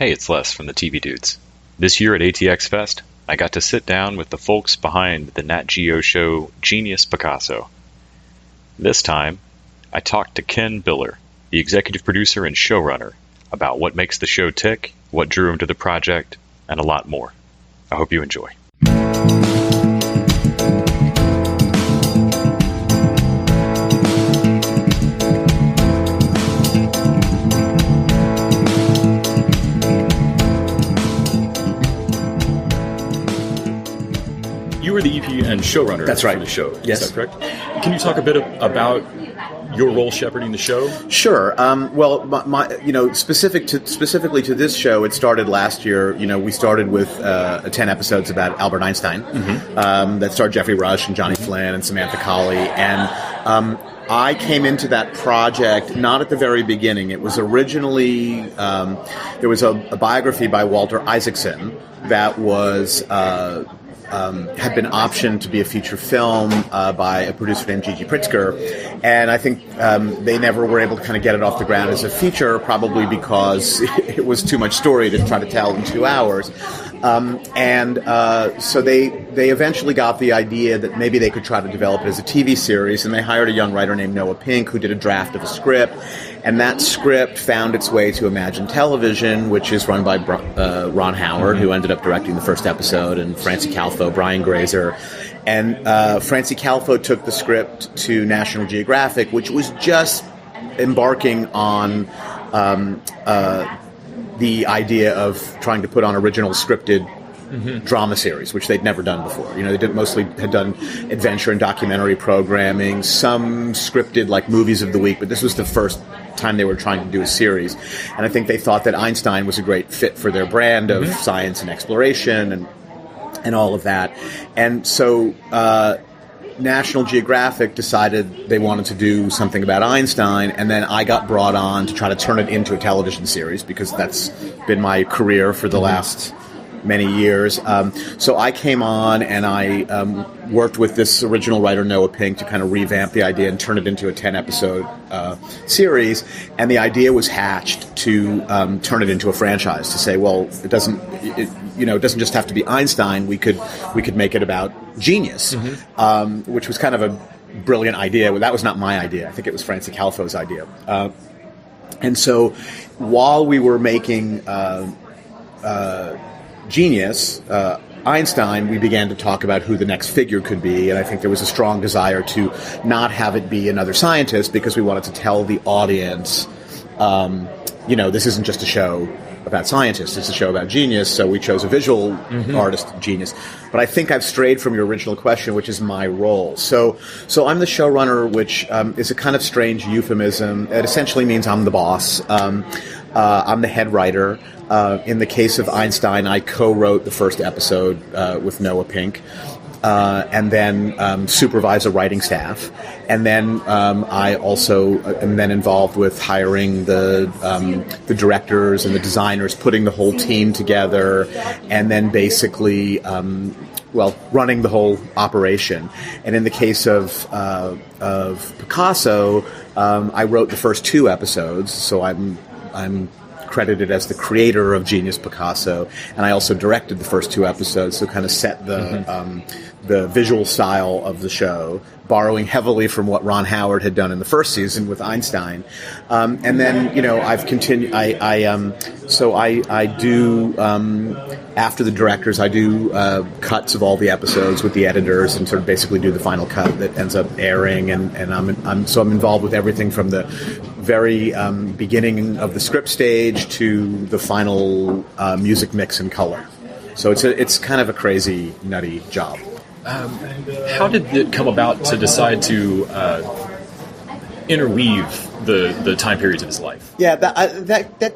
Hey, it's Les from the TV Dudes. This year at ATX Fest, I got to sit down with the folks behind the Nat Geo show Genius Picasso. This time, I talked to Ken Biller, the executive producer and showrunner, about what makes the show tick, what drew him to the project, and a lot more. I hope you enjoy. You were the EP and showrunner. That's right. For the show. Yes. Is that correct? Can you talk a bit about your role shepherding the show? Sure. Specifically to this show, it started last year. We started with 10 episodes about Albert Einstein that starred Jeffrey Rush and Johnny Flynn and Samantha Colley. And I came into that project not at the very beginning. It was originally, there was a biography by Walter Isaacson that was... had been optioned to be a feature film by a producer named Gigi Pritzker, and I think they never were able to kind of get it off the ground as a feature, probably because it was too much story to try to tell in 2 hours. So they eventually got the idea that maybe they could try to develop it as a TV series, and they hired a young writer named Noah Pink who did a draft of a script, and that script found its way to Imagine Television, which is run by Ron Howard, who ended up directing the first episode, and Francie Calfo, Brian Grazer. And Francie Calfo took the script to National Geographic, which was just embarking on the idea of trying to put on original scripted drama series, which they'd never done before. They mostly had done adventure and documentary programming, some scripted like movies of the week, but this was the first time they were trying to do a series. And I think they thought that Einstein was a great fit for their brand of science and exploration and all of that. And so National Geographic decided they wanted to do something about Einstein, and then I got brought on to try to turn it into a television series, because that's been my career for the last many years. So I came on and I worked with this original writer, Noah Pink, to kind of revamp the idea and turn it into a 10-episode series. And the idea was hatched to turn it into a franchise, to say, well, it doesn't just have to be Einstein. We could make it about genius, which was kind of a brilliant idea. Well, that was not my idea. I think it was Francie Calfo's idea. And so while we were making Genius, Einstein, we began to talk about who the next figure could be, and I think there was a strong desire to not have it be another scientist, because we wanted to tell the audience, this isn't just a show about scientists, it's a show about genius, so we chose a visual artist, genius. But I think I've strayed from your original question, which is my role. So I'm the showrunner, which is a kind of strange euphemism. It essentially means I'm the boss. I'm the head writer. In the case of Einstein, I co-wrote the first episode with Noah Pink, and then supervise a writing staff. And then I also am then involved with hiring the directors and the designers, putting the whole team together, and then basically running the whole operation. And in the case of Picasso, I wrote the first 2 episodes, so I'm credited as the creator of Genius Picasso, and I also directed the first 2 episodes, so kind of set the visual style of the show, borrowing heavily from what Ron Howard had done in the first season with Einstein. And then, I've continued. I do after the directors, I do cuts of all the episodes with the editors, and sort of basically do the final cut that ends up airing. And I'm involved with everything from the very beginning of the script stage to the final music mix and color. So it's kind of a crazy, nutty job. How did it come about to decide to interweave the time periods of his life? Yeah, that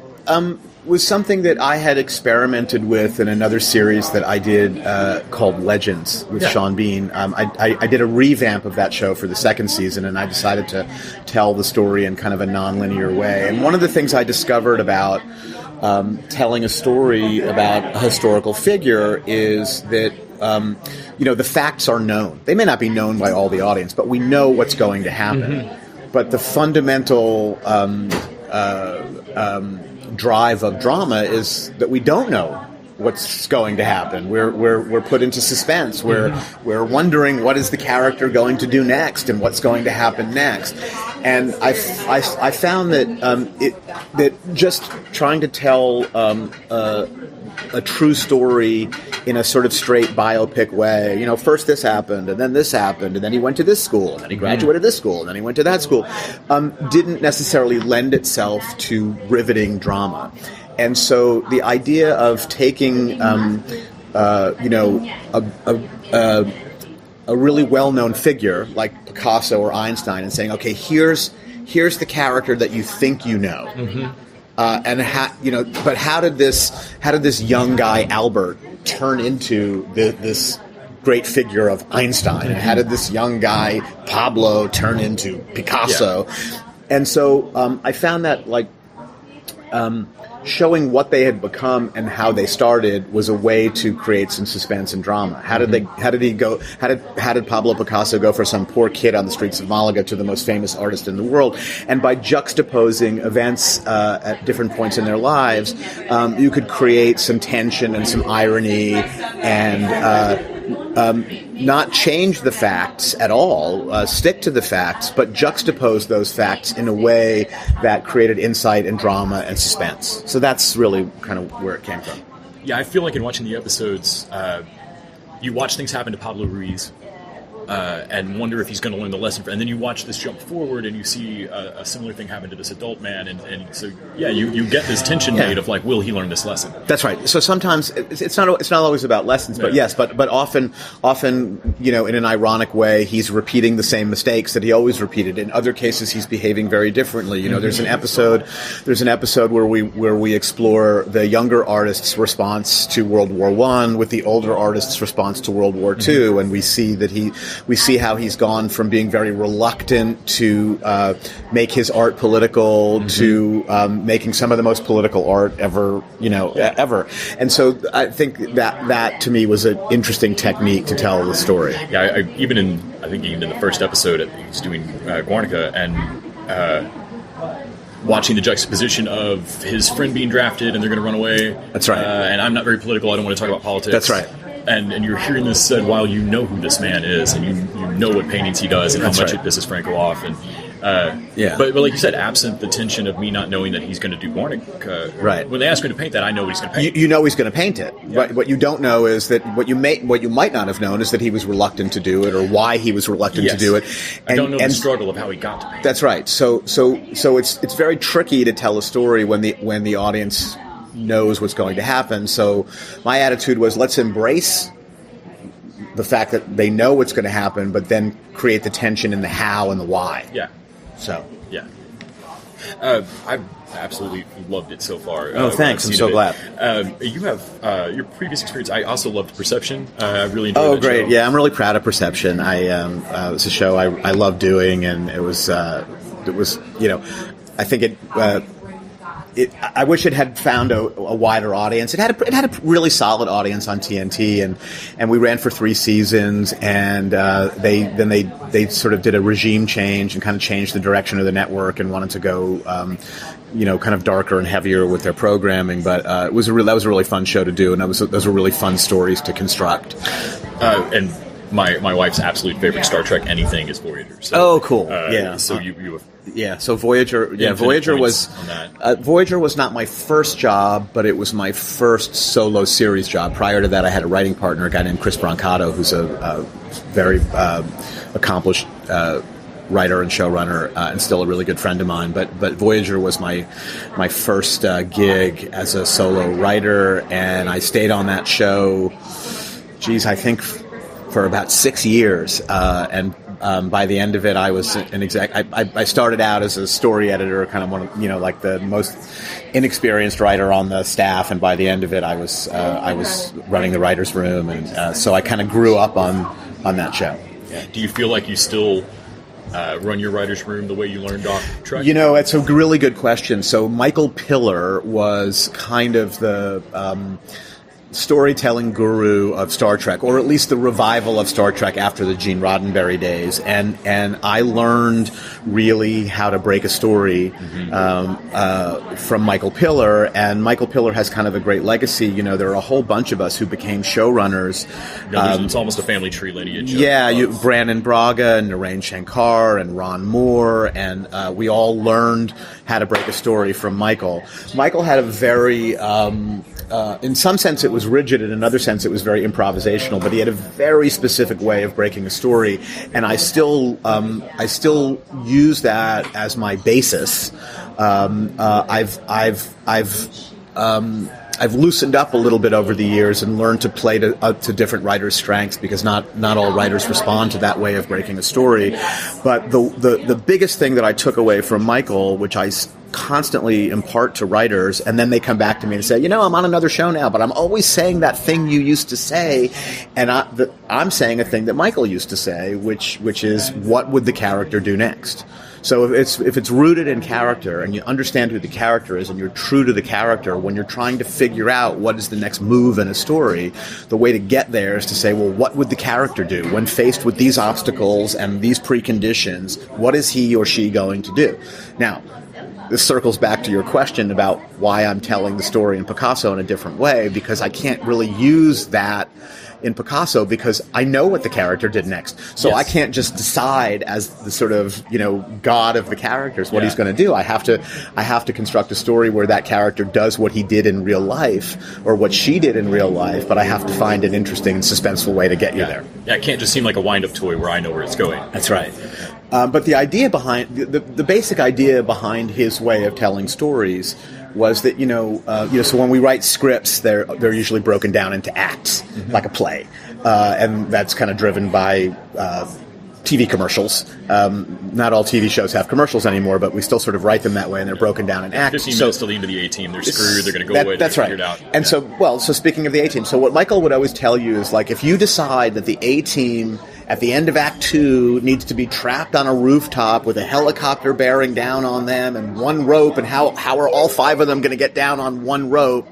was something that I had experimented with in another series that I did called Legends with Sean Bean. I did a revamp of that show for the second season, and I decided to tell the story in kind of a non-linear way. And one of the things I discovered about telling a story about a historical figure is that the facts are known. They may not be known by all the audience, but we know what's going to happen. But the fundamental drive of drama is that we don't know what's going to happen. We're put into suspense. We're wondering what is the character going to do next and what's going to happen next. And I found that just trying to tell a true story in a sort of straight biopic way. First this happened, and then this happened, and then he went to this school, and then he graduated this school, and then he went to that school, didn't necessarily lend itself to riveting drama. And so the idea of taking, a really well-known figure like Picasso or Einstein and saying, okay, here's the character that you think you know. But how did this young guy Albert turn into this great figure of Einstein? And how did this young guy Pablo turn into Picasso? Yeah. And so I found that showing what they had become and how they started was a way to create some suspense and drama. How did Pablo Picasso go from some poor kid on the streets of Malaga to the most famous artist in the world? And by juxtaposing events at different points in their lives, you could create some tension and some irony and not change the facts at all, stick to the facts, but juxtapose those facts in a way that created insight and drama and suspense. So that's really kind of where it came from. Yeah, I feel like in watching the episodes, you watch things happen to Pablo Ruiz and wonder if he's going to learn the lesson. And then you watch this jump forward and you see a similar thing happen to this adult man. And so, yeah, you get this tension made of will he learn this lesson? That's right. So sometimes it's not always about lessons, but yes, but often, in an ironic way, he's repeating the same mistakes that he always repeated. In other cases, he's behaving very differently. There's an episode where we explore the younger artist's response to World War I with the older artist's response to World War II, and we see how he's gone from being very reluctant to make his art political to making some of the most political art ever. And so I think that to me was an interesting technique to tell the story. Yeah, even in the first episode, he's doing Guernica and watching the juxtaposition of his friend being drafted and they're going to run away. That's right. And I'm not very political. I don't want to talk about politics. That's right. And you're hearing this said while you know who this man is and you know what paintings he does and how much it pisses Franco off. And but like you said, absent the tension of me not knowing that he's going to do Guernica, right? When they ask me to paint that, I know what he's going to paint. You know he's going to paint it. Yeah. What you don't know is that what you might not have known is that he was reluctant to do it or why he was reluctant to do it. And, I don't know the struggle of how he got to paint. That's right. So it's very tricky to tell a story when the audience knows what's going to happen. So my attitude was, let's embrace the fact that they know what's going to happen, but then create the tension in the how and the why. Yeah. So. Yeah. I've absolutely loved it so far. Oh, thanks. I'm so glad. You have your previous experience. I also loved Perception. I really enjoyed that great. show. Yeah, I'm really proud of Perception. It's a show I love doing, and it was I think I wish it had found a wider audience. It had a really solid audience on TNT, and we ran for 3 seasons, and they sort of did a regime change and kind of changed the direction of the network and wanted to go kind of darker and heavier with their programming. But that was a really fun show to do, and those were really fun stories to construct. And my wife's absolute favorite Star Trek anything is Voyager. So, cool. Yeah. So you have so Voyager. Yeah, Voyager was not my first job, but it was my first solo series job. Prior to that, I had a writing partner, a guy named Chris Brancato, who's a very accomplished writer and showrunner, and still a really good friend of mine. But Voyager was my first gig as a solo writer, and I stayed on that show. I think for about 6 years, and by the end of it, I was an exec. I started out as a story editor, kind of one of like the most inexperienced writer on the staff, and by the end of it, I was running the writers' room, and so I kind of grew up on that show. Yeah. Do you feel like you still run your writers' room the way you learned off Trek? It's a really good question. So Michael Piller was kind of the storytelling guru of Star Trek, or at least the revival of Star Trek after the Gene Roddenberry days, and I learned really how to break a story from Michael Piller. And Michael Piller has kind of a great legacy. You know, there are a whole bunch of us who became showrunners. It's almost a family tree lineage. Yeah, Brandon Braga and Narain Shankar and Ron Moore, and we all learned how to break a story from Michael. Michael had a very in some sense it was rigid, in another sense it was very improvisational, but he had a very specific way of breaking a story, and I still use that as my basis. I've loosened up a little bit over the years and learned to play to different writers' strengths, because not all writers respond to that way of breaking a story. But the biggest thing that I took away from Michael, which I constantly impart to writers, and then they come back to me and say, you know, I'm on another show now, but I'm always saying that thing you used to say, and I'm saying a thing that Michael used to say, which is, what would the character do next? So if it's rooted in character, and you understand who the character is, and you're true to the character, when you're trying to figure out what is the next move in a story, the way to get there is to say, well, what would the character do when faced with these obstacles and these preconditions? What is he or she going to do? Now, this circles back to your question about why I'm telling the story in Picasso in a different way, because I can't really use that in Picasso because I know what the character did next. So yes. I can't just decide as the sort of, you know, god of the characters what he's going to do. I have to construct a story where that character does what he did in real life, or what she did in real life, but I have to find an interesting and suspenseful way to get you there. Yeah, it can't just seem like a wind-up toy where I know where it's going. That's right. But the idea behind the basic idea behind his way of telling stories was that so when we write scripts, they're usually broken down into acts, like a play, and that's kind of driven by TV commercials. Not all TV shows have commercials anymore, but we still sort of write them that way, and they're broken down in acts. 15 minutes till the end of the A-Team, they're screwed, they're going to go away, that's right. Figure it out. And so speaking of the A-Team, so what Michael would always tell you is, like, if you decide that the A-Team at the end of Act 2 needs to be trapped on a rooftop with a helicopter bearing down on them and one rope, and how are all 5 of them going to get down on one rope?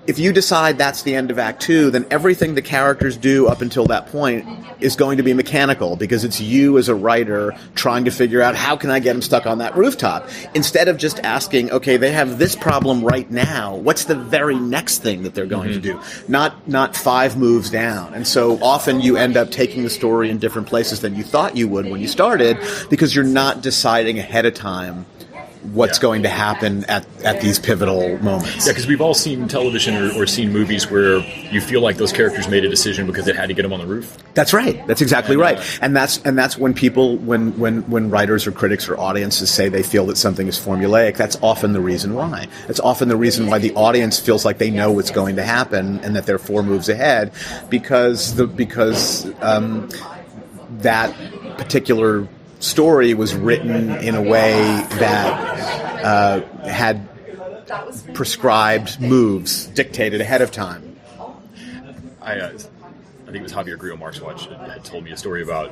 If you decide that's the end of Act 2, then everything the characters do up until that point is going to be mechanical, because it's you as a writer trying to figure out, how can I get them stuck on that rooftop? Instead of just asking, okay, they have this problem right now, what's the very next thing that they're going to do? Not 5 moves down. And so often you end up taking the story in different places than you thought you would when you started, because you're not deciding ahead of time what's going to happen at these pivotal moments. Yeah, because we've all seen television or seen movies where you feel like those characters made a decision because they had to get them on the roof. That's right. That's exactly right. And that's when people, when writers or critics or audiences say they feel that something is formulaic, that's often the reason why. It's often the reason why the audience feels like they know what's going to happen and that they're 4 moves ahead, because that particular story was written in a way that had prescribed moves dictated ahead of time. I think it was Javier Grillo Marxwatch had told me a story about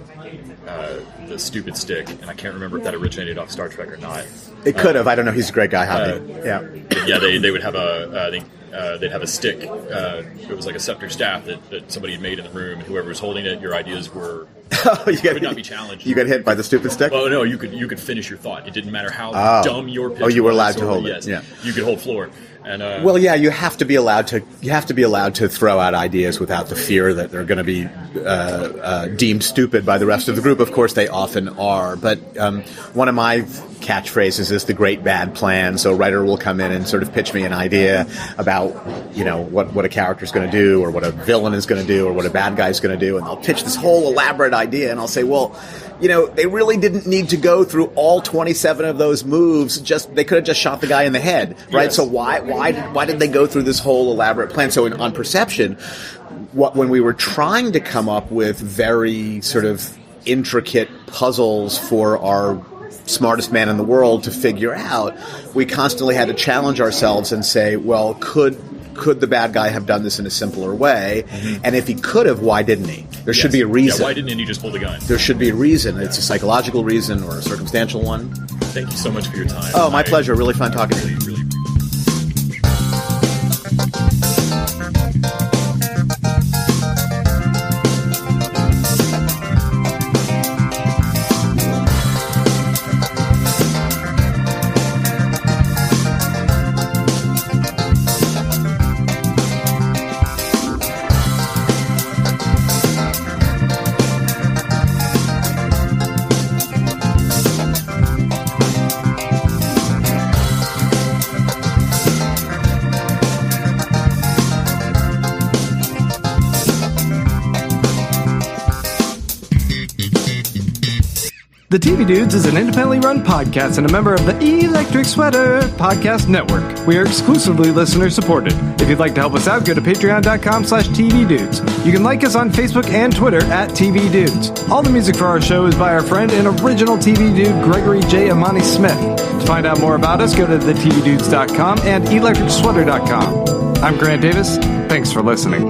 the stupid stick, and I can't remember if that originated off Star Trek or not. It could have. I don't know. He's a great guy, Javi. Yeah, they would have they'd have a stick. It was like a scepter staff that somebody had made in the room, and whoever was holding it, your ideas could not be challenged. You got hit by the stupid stick? Oh no, you could finish your thought. It didn't matter how dumb your pitch was. Oh, you were allowed to hold it. Yes, yeah. You could hold floor. And, you have to be allowed to throw out ideas without the fear that they're going to be deemed stupid by the rest of the group. Of course, they often are. But one of my catchphrases is the great bad plan. So a writer will come in and sort of pitch me an idea about, what a character's going to do, or what a villain is going to do, or what a bad guy's going to do, and they'll pitch this whole elaborate idea, and I'll say, well, they really didn't need to go through all 27 of those moves. They could have just shot the guy in the head, right? Yes. So why did they go through this whole elaborate plan? So on Perception, when we were trying to come up with very sort of intricate puzzles for our smartest man in the world to figure out, we constantly had to challenge ourselves and say, well, could the bad guy have done this in a simpler way? Mm-hmm. And if he could have, why didn't he? There should be a reason. Yeah, why didn't he just pull the gun? There should be a reason. It's a psychological reason or a circumstantial one. Thank you so much for your time. Oh, my pleasure. Really fun talking to you. Really The TV Dudes is an independently run podcast and a member of the Electric Sweater Podcast Network. We are exclusively listener-supported. If you'd like to help us out, go to patreon.com/tvdudes. You can like us on Facebook and Twitter at TV Dudes. All the music for our show is by our friend and original TV dude, Gregory J. Amani Smith. To find out more about us, go to thetvdudes.com and electricsweater.com. I'm Grant Davis. Thanks for listening.